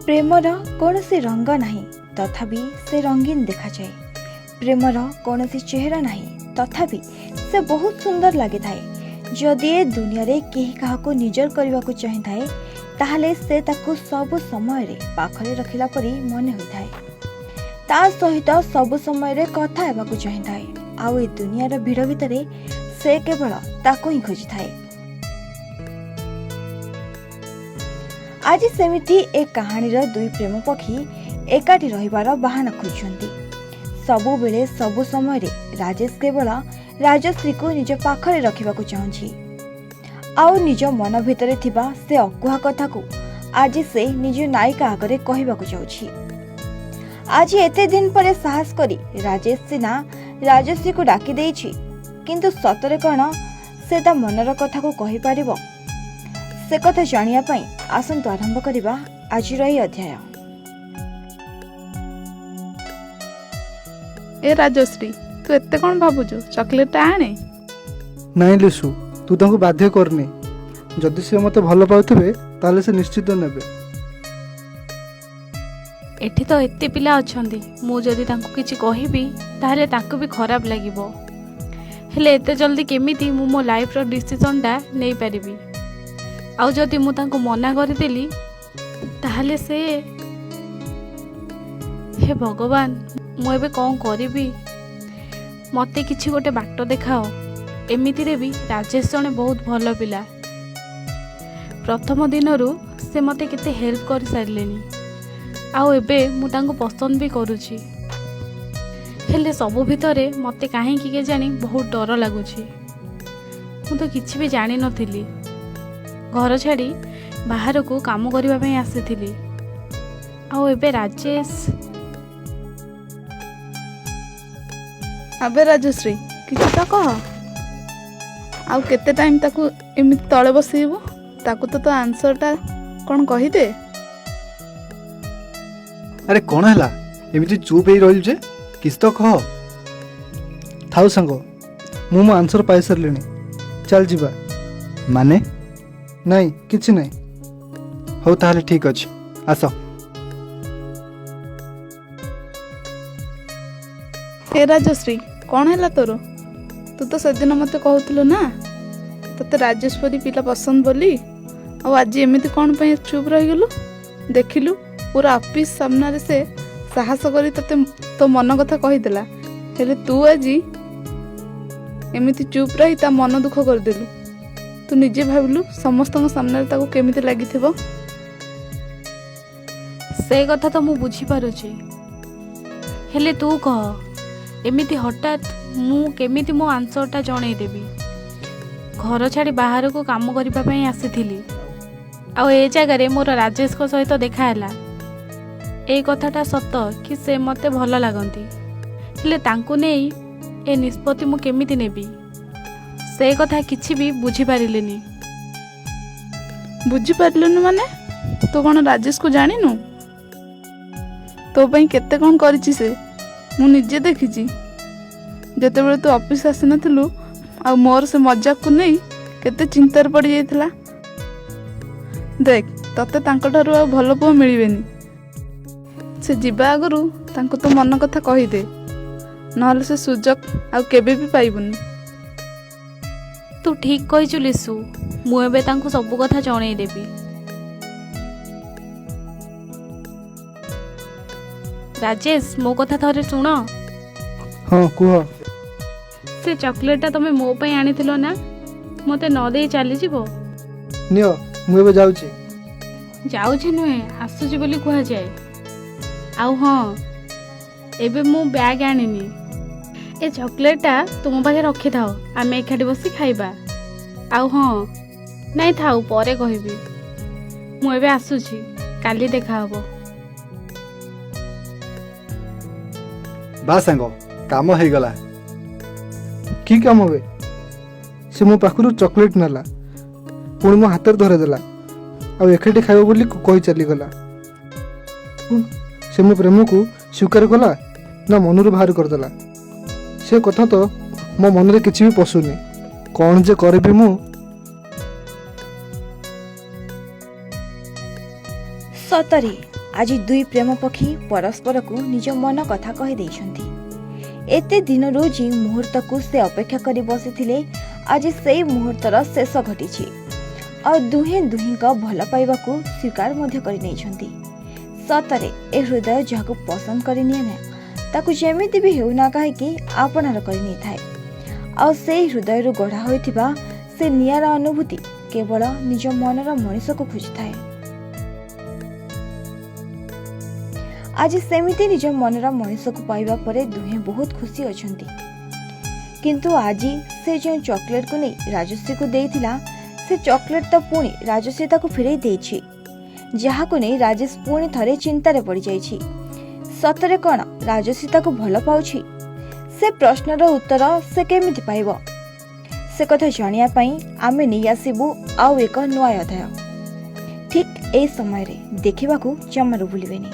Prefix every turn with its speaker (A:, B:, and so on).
A: Premiere कौनसी रंग नहीं तथापि से रंगीन देखा जाए। प्रेमर कौनसी चेहरा नहीं तथापि से बहुत सुंदर लगी थाए। जदि ए दुनिया रे केही काहाको निजर करने को चाहे थाए ताहले से ताको सब समय रे पाखरे रखिला परी मने होइथाए। ता सहित सब समय रे कथा हेबाकु चाहे थाए। आउ ए दुनिया रे भीड़ भितरे से केवल ताको ही खोजी थाए। आज सेमिति ए कहानी दुई प्रेम पक्षी एकाठी रहिबार बहाना खोजुंती। सबु बेले सबु समय रे राजेश केवल राजश्री को निज पाखरे रखिबाकु चाहुछि। आउ निज मन भितरे थिबा से अकुहा कथा को आज से निज नायिका आगरे कहिबाकु चाहुछि। आज एते दिन परे साहस करी राजेश सिना राजश्री को डाकी देइछि, किंतु सतरे कण से ता मनर कथा को कहि पारिबो? से कथा जानिया पई आसंतु आरंभ करिबा आजिर एई अध्याय।
B: ए राजश्री, तू एते कौन भाबुଛୁ? चॉकलेट आने
C: नाई लिसु, तू तांको बाध्य करनी। जदि से मते भल पाउथिबे ताले से निश्चित नेबे।
B: एठी तो एते पिला अछंदी, मु जदि तांको किछि कहिबी ताहले ताको भी खराब लागिबो। हेले एते जल्दी केमिति मु मो लाइफ रो डिसीजन टा नै परिबी? आउ जदि मु तांको मना करदेली ताहले से हे भगवान मु एबे कौन करिबी? मते किछि गोटे बाट देखाओ। एमिति रे भी राजेश जने बहुत भल पिला। प्रथम दिनरु से मते केते हेल्प कर सारलेनी। आउ एबे मु तांको पसंद भी करूछि। हेले सबु भितरे मते काहे कि के जानी बहुत डर लागुछि। मु तो किछि भी जानि नथिली। घर छाड़ी बाहर को काम करबा पई आसीथिली। आउ एबे राजेश। अबे राजश्री किछि तो कह। आउ केते टाइम ताकू एमिति तळे बसेबो? ताकू तो आंसर टा कोन कहि दे।
C: अरे कौन है एमती चुप ही रही जे? किस तो कह। थाउ सांग, मु मो आंसर पाई सारे। चल जीवा। माने नहीं किछि नहीं। हो ताहले ठीक अछि, आस।
B: ए राजश्री कौन है तोर? तू तो सेदिन मते कहूथिलु ना तते राजेश परी पिला पसंद बोली। आ आज एमिति कौन पे चुप रही गलु? देखिलु पूरा ऑफिस सामने से साहस करी तते तो मन कथा कहिदेला। हेले तू आज एमिति चुप रही ता मन दुख कर देलु। तू निजे भाबिलु समस्त सामने ताको केमिति लागिथिबो? से कथा तो मु बुझी पारुछि। हेले तू कह एमिति हठात मु केमिति मो आंसरटा जणै देबी? घर छाड़ी बाहर को काम करबा पई आसीथिली। आ ए जगह मोर राजेश को सहित देखा हैला। ए कथाटा सत कि से मते भल लागंती। हेले तांको नेई ए निष्पत्ति मु केमिति नेबी? से कथा किछि भी बुझी पारिलेनी। बुझी पारिलनु माने? तो कोन राजेश को जानिनु? तो पई केते कोन करिछि से मु निजे देखिछि। जेते बेले तू ऑफिस आसी नथिलु आ मोर से मजाक को नहीं केते चिंतार पड़ जाइथिला। देख तते तांको ठारू आ भल पुओ मिलिबेनी। से जिबा आगरु तांको तो मन कथा कहि दे, नहले से सुजक आ केबे भी पाइबुनी। तू ठीक कहिचु लिसु, मु एबे तांको सब कथा जणै देबी। राजेश मो कथा थरे सुन।
C: हाँ कुह।
B: से चॉकलेट तमे मो पई आनिथिलो ना, मते न देई चली जिवो?
C: नियो मु एबे जाउची।
B: जाउची नुहे आसुची बोली कुहा जाए। आउ हाँ एबे मु बैग आनिनी। ए चॉकलेटा तुम पाखे रखी थाओ, आमे एखाडी बसी खाइबा। आउ हाँ नहीं थाउ परे कहिबी। मु एबे आसुची, काली देखा हबो।
C: बा सांग काम हो गला। की काम होवे? से मो पाखरु चॉकलेट नाला पुणी मो हाथ धरे देला आ एकाठी खाइब बोली कही चली गला। से मो प्रेम को स्वीकार कला ना मनरु बाहर करदेला? से कथा तो मो मन रे किछि भी पसुनी। कौन जे करबी मु?
A: सतरे ଆଜି ଦୁଇ ପ୍ରେମ ପକ୍ଷୀ ପରସ୍ପରକୁ ନିଜ ମନ କଥା କହିଦେଇଛନ୍ତି। ଏତେ ଦିନରୁ ଯେଉଁ ମୁହୂର୍ତ୍ତକୁ ସେ ଅପେକ୍ଷା କରି ବସିଥିଲେ ଆଜି ସେଇ ମୁହୂର୍ତ୍ତର ଶେଷ ଘଟିଛି। ଆଉ ଦୁହେଁ ଦୁହିଁଙ୍କ ଭଲ ପାଇବାକୁ ସ୍ୱୀକାର ମଧ୍ୟ କରିନେଇଛନ୍ତି। ସତରେ ଏ ହୃଦୟ ଯାହାକୁ ପସନ୍ଦ କରିନିଏ ନା ତାକୁ ଯେମିତି ବି ହେଉନା କାହିଁକି ଆପଣାର କରିନେଇଥାଏ। ଆଉ ସେଇ ହୃଦୟରୁ ଗଢ଼ା ହୋଇଥିବା ସେ ନିଆରା ଅନୁଭୂତି କେବଳ ନିଜ ମନର ମଣିଷକୁ ଖୋଜିଥାଏ। ଆଜି ସେମିତି ନିଜ ମନର ମଣିଷକୁ ପାଇବା ପରେ ଦୁହେଁ ବହୁତ ଖୁସି ଅଛନ୍ତି। କିନ୍ତୁ ଆଜି ସେ ଯେଉଁ ଚକୋଲେଟକୁ ନେଇ ରାଜଶ୍ରୀକୁ ଦେଇଥିଲା ସେ ଚକୋଲେଟ ତ ପୁଣି ରାଜଶ୍ରୀ ତାକୁ ଫେରାଇ ଦେଇଛି, ଯାହାକୁ ନେଇ ରାଜେଶ ପୁଣି ଥରେ ଚିନ୍ତାରେ ପଡ଼ିଯାଇଛି। ସତରେ କ'ଣ ରାଜଶ୍ରୀ ତାକୁ ଭଲ ପାଉଛି? ସେ ପ୍ରଶ୍ନର ଉତ୍ତର ସେ କେମିତି ପାଇବ? ସେ କଥା ଜାଣିବା ପାଇଁ ଆମେ ନେଇ ଆସିବୁ ଆଉ ଏକ ନୂଆ ଅଧ୍ୟାୟ। ଠିକ୍ ଏହି ସମୟରେ ଦେଖିବାକୁ ଜମାରୁ ଭୁଲିବେନି।